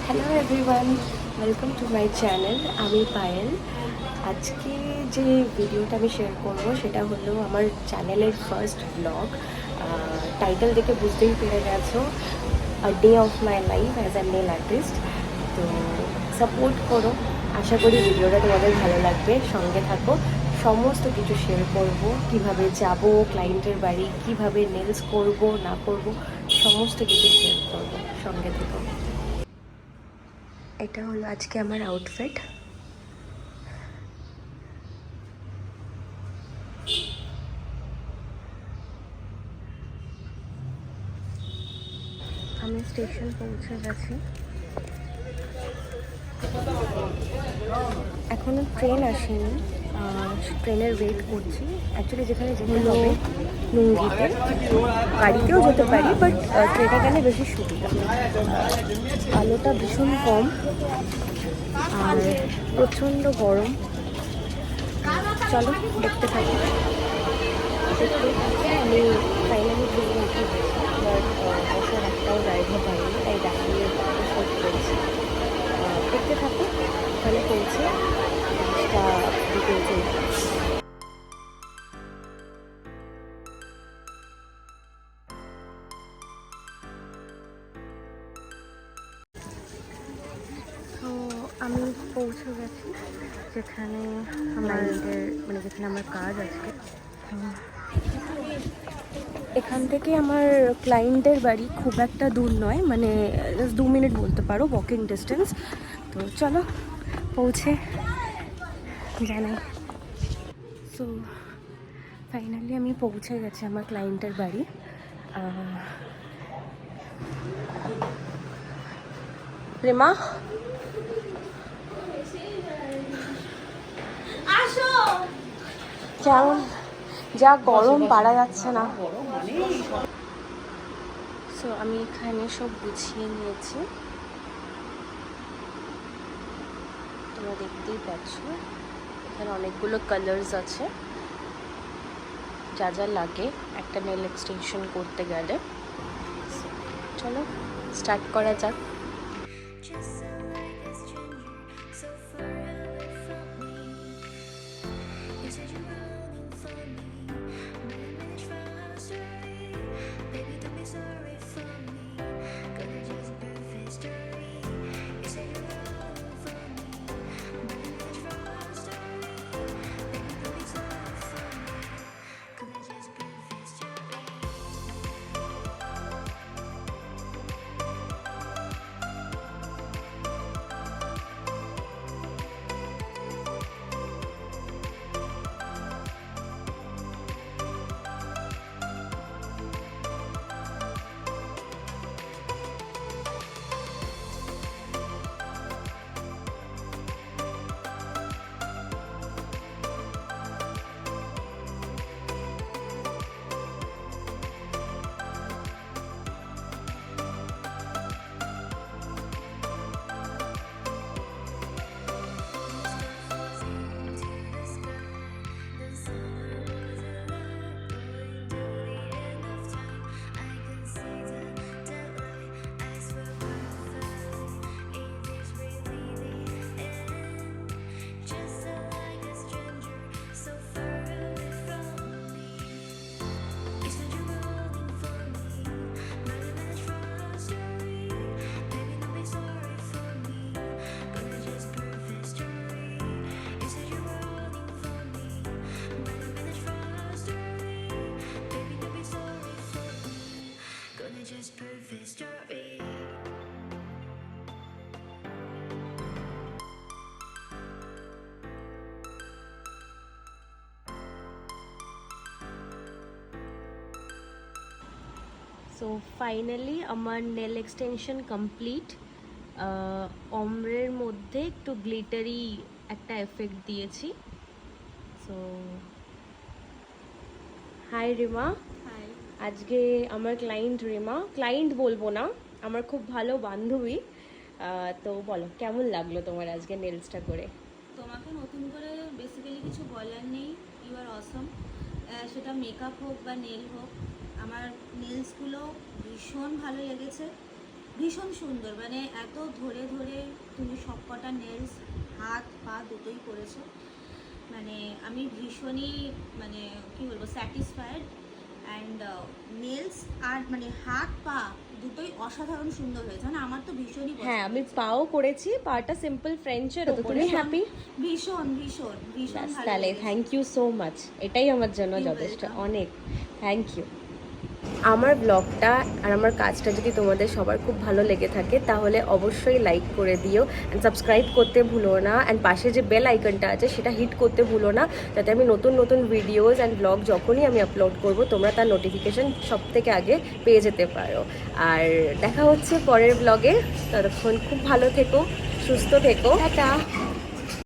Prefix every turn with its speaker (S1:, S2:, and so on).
S1: Hello everyone, welcome to my channel. আমি পায়েল। আজকে যে ভিডিওটা আমি শেয়ার করব সেটা হলো আমার চ্যানেলের ফার্স্ট ব্লগ। টাইটেল দেখে বুঝতেই পেরে গেছো, a day of my life as a nail artist. তো সাপোর্ট করো, আশা করি ভিডিওটা তোমাদের ভালো লাগবে। সঙ্গে থাকো, সমস্ত কিছু শেয়ার করব, কিভাবে যাব ক্লায়েন্টের বাড়ি, কিভাবে নেলস করব না করব, সমস্ত কিছু শেয়ার করব। সঙ্গে থেকো। এটা হলো আজকে আমার আউটফিট। আমি স্টেশন পৌঁছে গেছি। এখনো ট্রেন আসেনি, ট্রেনের ওয়েট করছি। অ্যাকচুয়ালি যেখানে যেতে হবে নুঙ্গিতে, গাড়িতেও যেতে পারি, বাট ট্রেনে গেলে বেশি সুবিধা। আলোটা ভীষণ কম আর প্রচণ্ড গরম। চলো দেখতে থাকি। আমি ফাইনালি ট্রেনে উঠে গেছি, বাট বসার একটাও জায়গা পাইনি, তাই দাঁড়িয়ে শোধ করছি। দেখতে থাকো, ওখানে পৌঁছে ডিটেলসে। তো আমি পৌঁছে গেছি যেখানে যেখানে আমার কাজ আছে। এখান থেকে আমার ক্লায়েন্টের বাড়ি খুব একটা দূর নয়, মানে জাস্ট 2 মিনিট বলতে পারো, ওয়াকিং ডিস্টেন্স। তো চলো পৌঁছে জানাই। সো ফাইনালি আমি পৌঁছে গেছি আমার ক্লায়েন্টের বাড়ি। রেমা, কেমন? যা গরম, পারা যাচ্ছে না। সো আমি এখানে সব গুছিয়ে নিয়েছি, তোমরা দেখতেই পাচ্ছ। এখানে অনেকগুলো কালার্স আছে, যা যা লাগে একটা নেল এক্সটেনশন করতে গেলে। চলো স্টার্ট করা যাক। Just prove his story. So finally আমার নেল এক্সটেনশন কমপ্লিট। অমরের মধ্যে একটু গ্লিটারি একটা এফেক্ট দিয়েছি। So hi Rima. হাই। আজকে আমার রিমা, ক্লায়েন্ট বলবো না, আমার খুব ভালো বান্ধবী। তো বলো, কেমন লাগলো তোমার আজকে নেলসটা করে?
S2: তোমাকে নতুন করে বেসিক্যালি কিছু বলার নেই, ইউ আর অসম। সেটা মেকআপ হোক বা নেল হোক, আমার নেলসগুলো ভীষণ ভালো লেগেছে। ভীষণ সুন্দর, মানে এত ধরে ধরে তুমি সবকটা নেলস হাত পা দুটোই করেছো, মানে আমি ভীষণই মানে কি বলবো স্যাটিসফাইড। অ্যান্ড নেলস আর মানে হাত পা দুটোই অসাধারণ সুন্দর হয়েছে, মানে আমার তো ভীষণই পছন্দ
S1: হ্যাঁ, আমি
S2: হয়েছে।
S1: পাও করেছি, পাটা সিম্পল ফ্রেঞ্চের তো তুমি
S2: ভীষণ-
S1: হ্যাপি?
S2: ভীষণ ভীষণ ভীষণ ভালো
S1: তাহলে
S2: লেগেছে।
S1: থ্যাংক ইউ সো মাচ, এটাই আমার জন্য
S2: You're
S1: যথেষ্ট,
S2: welcome.
S1: অনেক থ্যাংক ইউ। আমার ব্লগটা আর আমার কাজটা যদি তোমাদের সবার খুব ভালো লেগে থাকে তাহলে অবশ্যই লাইক করে দিও অ্যান্ড সাবস্ক্রাইব করতে ভুলো না, অ্যান্ড পাশে যে বেল আইকনটা আছে সেটা হিট করতে ভুলো না, যাতে আমি নতুন নতুন ভিডিওস অ্যান্ড ব্লগ যখনই আমি আপলোড করব তোমরা তার নোটিফিকেশান সব থেকে আগে পেয়ে যেতে পারো। আর দেখা হচ্ছে পরের ব্লগে, ততক্ষণ খুব ভালো থেকো, সুস্থ থেকো, টাটা।